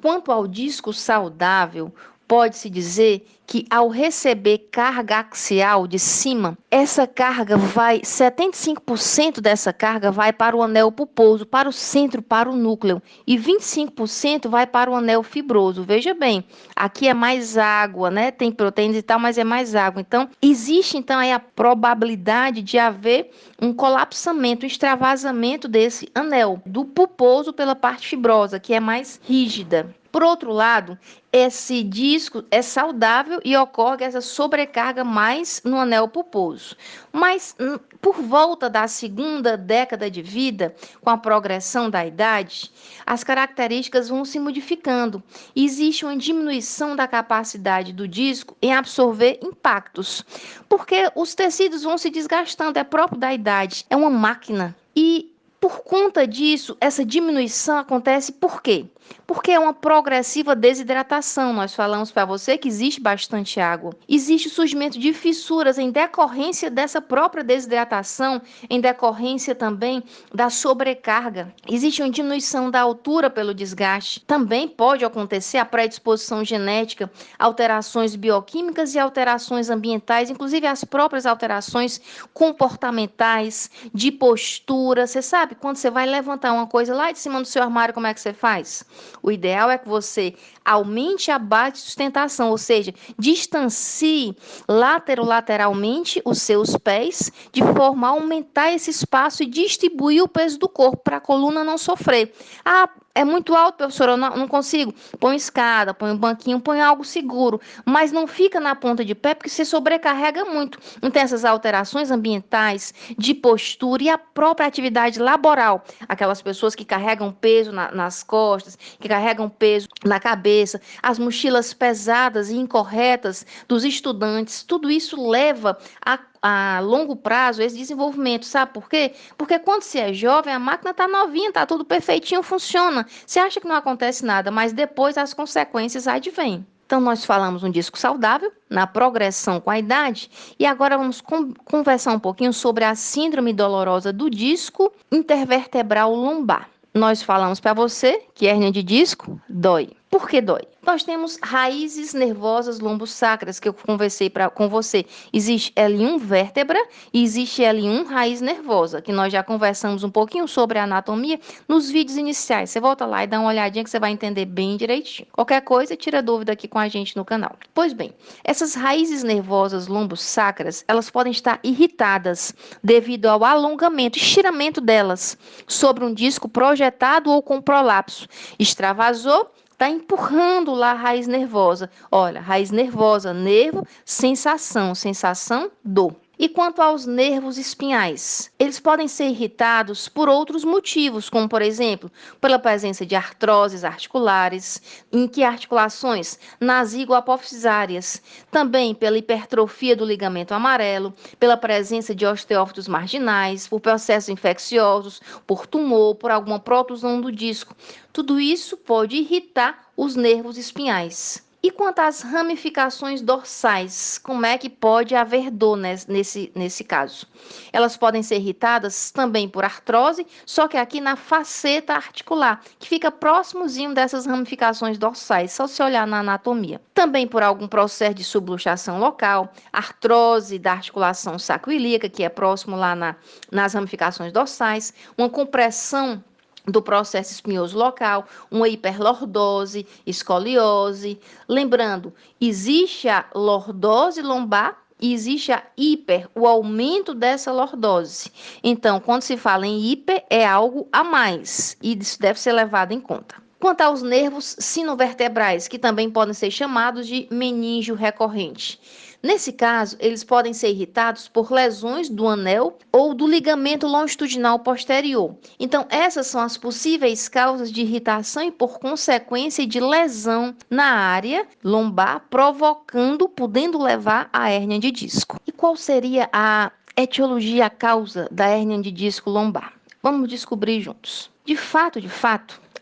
Quanto ao disco saudável, pode-se dizer que ao receber carga axial de cima, essa carga vai, 75% dessa carga vai para o anel pulposo, para o centro, para o núcleo, e 25% vai para o anel fibroso. Veja bem, aqui é mais água, né? Tem proteínas e tal, mas é mais água. Então, existe então aí a probabilidade de haver um colapsamento, um extravasamento desse anel do pulposo pela parte fibrosa, que é mais rígida. Por outro lado, esse disco é saudável e ocorre essa sobrecarga mais no anel pulposo. Mas por volta da segunda década de vida, com a progressão da idade, as características vão se modificando. Existe uma diminuição da capacidade do disco em absorver impactos, porque os tecidos vão se desgastando, é próprio da idade, é uma máquina. E por conta disso, essa diminuição acontece por quê? Porque é uma progressiva desidratação. Nós falamos para você que existe bastante água. Existe o surgimento de fissuras em decorrência dessa própria desidratação, em decorrência também da sobrecarga. Existe uma diminuição da altura pelo desgaste. Também pode acontecer a predisposição genética, alterações bioquímicas e alterações ambientais, inclusive as próprias alterações comportamentais, de postura. Você sabe, quando você vai levantar uma coisa lá de cima do seu armário, como é que você faz? O ideal é que você aumente a base de sustentação, ou seja, distancie lateralmente os seus pés, de forma a aumentar esse espaço e distribuir o peso do corpo para a coluna não sofrer. Ah, é muito alto, professora, eu não consigo. Põe escada, põe um banquinho, põe algo seguro, mas não fica na ponta de pé porque você sobrecarrega muito. Então, essas alterações ambientais, de postura e a própria atividade laboral, aquelas pessoas que carregam peso nas costas, que carregam peso na cabeça, as mochilas pesadas e incorretas dos estudantes, tudo isso leva a longo prazo esse desenvolvimento, sabe por quê? Porque quando você é jovem, a máquina está novinha, está tudo perfeitinho, funciona. Você acha que não acontece nada, mas depois as consequências advêm. Então, nós falamos um disco saudável, na progressão com a idade, e agora vamos conversar um pouquinho sobre a síndrome dolorosa do disco intervertebral lombar. Nós falamos para você que hérnia de disco dói. Por que dói? Nós temos raízes nervosas lombosacras, que eu conversei com você. Existe L1 vértebra e existe L1 raiz nervosa, que nós já conversamos um pouquinho sobre a anatomia nos vídeos iniciais. Você volta lá e dá uma olhadinha que você vai entender bem direitinho. Qualquer coisa, tira dúvida aqui com a gente no canal. Pois bem, essas raízes nervosas lombosacras, elas podem estar irritadas devido ao alongamento, estiramento delas sobre um disco projetado ou com prolapso. Extravasou, está empurrando lá a raiz nervosa. Olha, raiz nervosa, nervo, sensação, dor. E quanto aos nervos espinhais? Eles podem ser irritados por outros motivos, como, por exemplo, pela presença de artroses articulares. Em que articulações? Nas igoapófisárias. Também pela hipertrofia do ligamento amarelo, pela presença de osteófitos marginais, por processos infecciosos, por tumor, por alguma protusão do disco. Tudo isso pode irritar os nervos espinhais. E quanto às ramificações dorsais, como é que pode haver dor nesse caso? Elas podem ser irritadas também por artrose, só que aqui na faceta articular, que fica próximozinho dessas ramificações dorsais, só se olhar na anatomia. Também por algum processo de subluxação local, artrose da articulação sacroiliaca, que é próximo lá nas ramificações dorsais, uma compressão do processo espinhoso local, uma hiperlordose, escoliose. Lembrando, existe a lordose lombar e existe a o aumento dessa lordose. Então, quando se fala em hiper, é algo a mais e isso deve ser levado em conta. Quanto aos nervos sinovertebrais, que também podem ser chamados de meníngio recorrente. Nesse caso, eles podem ser irritados por lesões do anel ou do ligamento longitudinal posterior. Então, essas são as possíveis causas de irritação e, por consequência, de lesão na área lombar, podendo levar à hérnia de disco. E qual seria a etiologia, a causa da hérnia de disco lombar? Vamos descobrir juntos. De fato,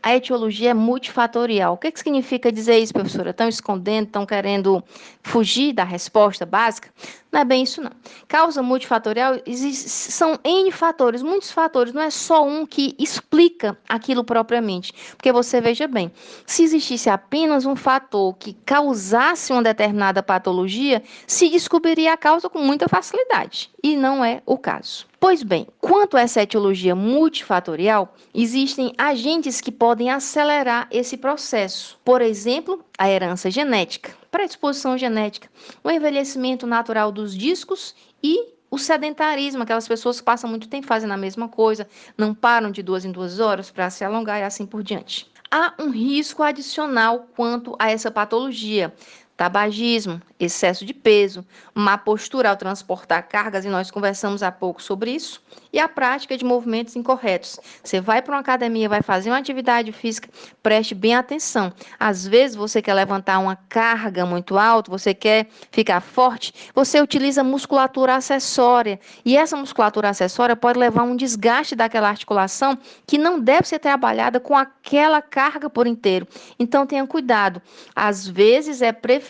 a etiologia é multifatorial. O que significa dizer isso, professora? Estão escondendo, estão querendo fugir da resposta básica? Não é bem isso, não. Causa multifatorial, são N fatores, muitos fatores, não é só um que explica aquilo propriamente. Porque você veja bem, se existisse apenas um fator que causasse uma determinada patologia, se descobriria a causa com muita facilidade. E não é o caso. Pois bem, quanto a essa etiologia multifatorial, existem agentes que podem acelerar esse processo. Por exemplo, a herança genética, predisposição genética, o envelhecimento natural dos discos e o sedentarismo, aquelas pessoas que passam muito tempo fazendo a mesma coisa, não param de 2 em 2 horas para se alongar e assim por diante. Há um risco adicional quanto a essa patologia. Tabagismo, excesso de peso, má postura ao transportar cargas, e nós conversamos há pouco sobre isso, e a prática de movimentos incorretos. Você vai para uma academia, vai fazer uma atividade física, preste bem atenção. Às vezes você quer levantar uma carga muito alta, você quer ficar forte, você utiliza musculatura acessória, e essa musculatura acessória pode levar a um desgaste daquela articulação que não deve ser trabalhada com aquela carga por inteiro. Então tenha cuidado. Às vezes é preferível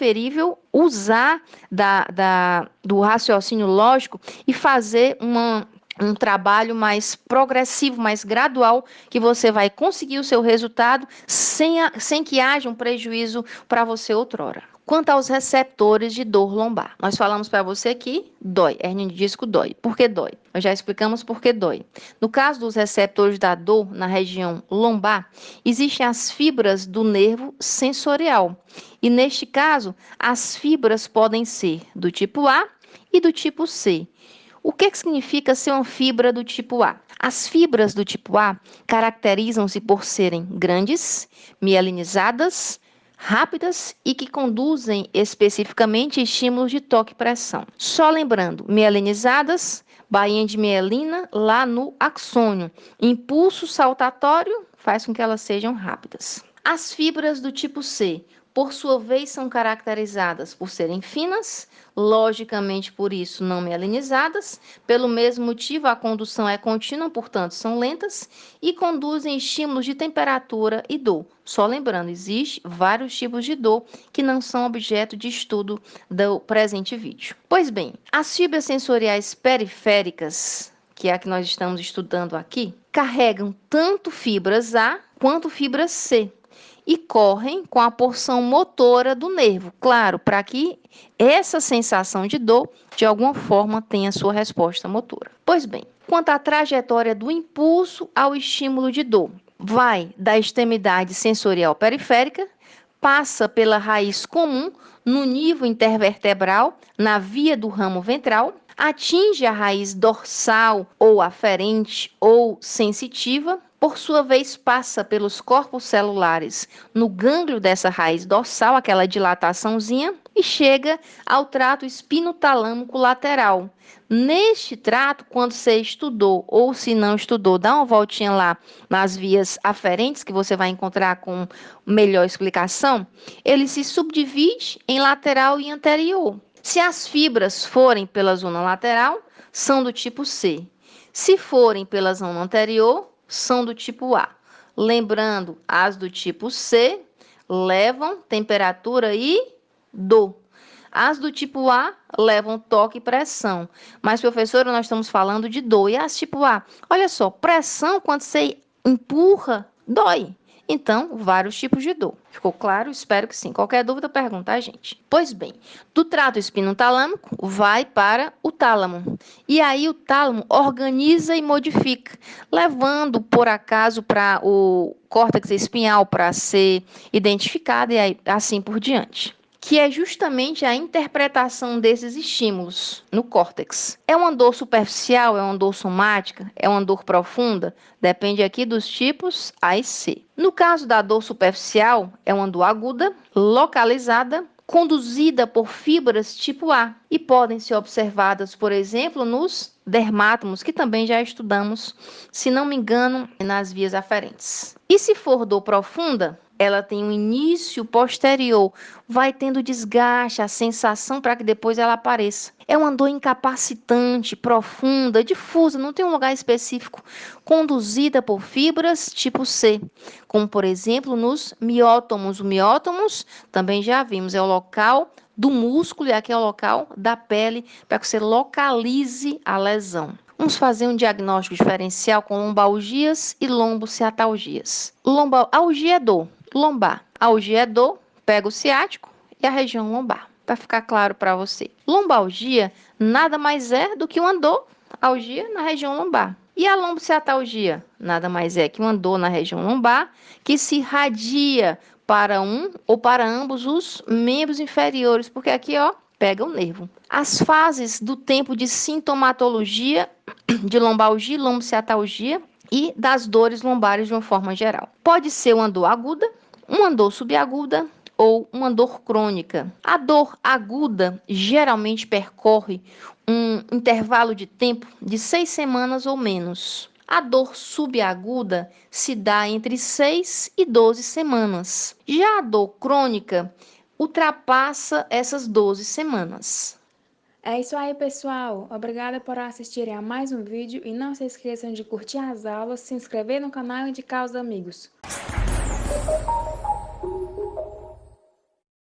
usar do raciocínio lógico e fazer um trabalho mais progressivo, mais gradual, que você vai conseguir o seu resultado sem que haja um prejuízo para você outrora. Quanto aos receptores de dor lombar, nós falamos para você que dói, hérnia de disco dói. Por que dói? Nós já explicamos por que dói. No caso dos receptores da dor na região lombar, existem as fibras do nervo sensorial. E neste caso, as fibras podem ser do tipo A e do tipo C. O que significa ser uma fibra do tipo A? As fibras do tipo A caracterizam-se por serem grandes, mielinizadas, rápidas e que conduzem especificamente estímulos de toque e pressão. Só lembrando, mielinizadas, bainha de mielina lá no axônio. Impulso saltatório faz com que elas sejam rápidas. As fibras do tipo C, por sua vez, são caracterizadas por serem finas, logicamente por isso não mielinizadas, pelo mesmo motivo a condução é contínua, portanto são lentas e conduzem estímulos de temperatura e dor. Só lembrando, existem vários tipos de dor que não são objeto de estudo do presente vídeo. Pois bem, as fibras sensoriais periféricas, que é a que nós estamos estudando aqui, carregam tanto fibras A quanto fibras C e correm com a porção motora do nervo, claro, para que essa sensação de dor, de alguma forma, tenha sua resposta motora. Pois bem, quanto à trajetória do impulso ao estímulo de dor, vai da extremidade sensorial periférica, passa pela raiz comum no nível intervertebral, na via do ramo ventral, atinge a raiz dorsal ou aferente ou sensitiva, por sua vez passa pelos corpos celulares no gânglio dessa raiz dorsal, aquela dilataçãozinha, e chega ao trato espinotalâmico lateral. Neste trato, quando você estudou ou se não estudou, dá uma voltinha lá nas vias aferentes, que você vai encontrar com melhor explicação, ele se subdivide em lateral e anterior. Se as fibras forem pela zona lateral, são do tipo C. Se forem pela zona anterior, são do tipo A. Lembrando, as do tipo C levam temperatura e dor. As do tipo A levam toque e pressão. Mas, professora, nós estamos falando de dor. E as tipo A? Olha só, pressão, quando você empurra, dói. Então, vários tipos de dor. Ficou claro? Espero que sim. Qualquer dúvida, pergunta a gente. Pois bem, do trato espinotalâmico vai para o tálamo. E aí o tálamo organiza e modifica, levando, por acaso, para o córtex espinhal para ser identificado e aí, assim por diante. Que é justamente a interpretação desses estímulos no córtex. É uma dor superficial, é uma dor somática, é uma dor profunda? Depende aqui dos tipos A e C. No caso da dor superficial, é uma dor aguda, localizada, conduzida por fibras tipo A e podem ser observadas, por exemplo, nos dermátomos, que também já estudamos, se não me engano, nas vias aferentes. E se for dor profunda, ela tem um início posterior, vai tendo desgaste, a sensação para que depois ela apareça. É uma dor incapacitante, profunda, difusa, não tem um lugar específico, conduzida por fibras tipo C, como por exemplo nos miótomos. Os miótomos também já vimos, é o local do músculo e aqui é o local da pele para que você localize a lesão. Vamos fazer um diagnóstico diferencial com lombalgias e lombociatalgias. Lombalgia é dor lombar. Algia é dor, pega o ciático e a região lombar. Para ficar claro para você. Lombalgia nada mais é do que uma dor, algia na região lombar. E a lombociatalgia nada mais é que uma dor na região lombar que se irradia para um ou para ambos os membros inferiores, porque aqui, ó, pega o nervo. As fases do tempo de sintomatologia de lombalgia e lombociatalgia e das dores lombares de uma forma geral. Pode ser uma dor aguda, uma dor subaguda ou uma dor crônica. A dor aguda geralmente percorre um intervalo de tempo de 6 semanas ou menos. A dor subaguda se dá entre 6 e 12 semanas. Já a dor crônica ultrapassa essas 12 semanas. É isso aí, pessoal. Obrigada por assistirem a mais um vídeo e não se esqueçam de curtir as aulas, se inscrever no canal e indicar aos amigos.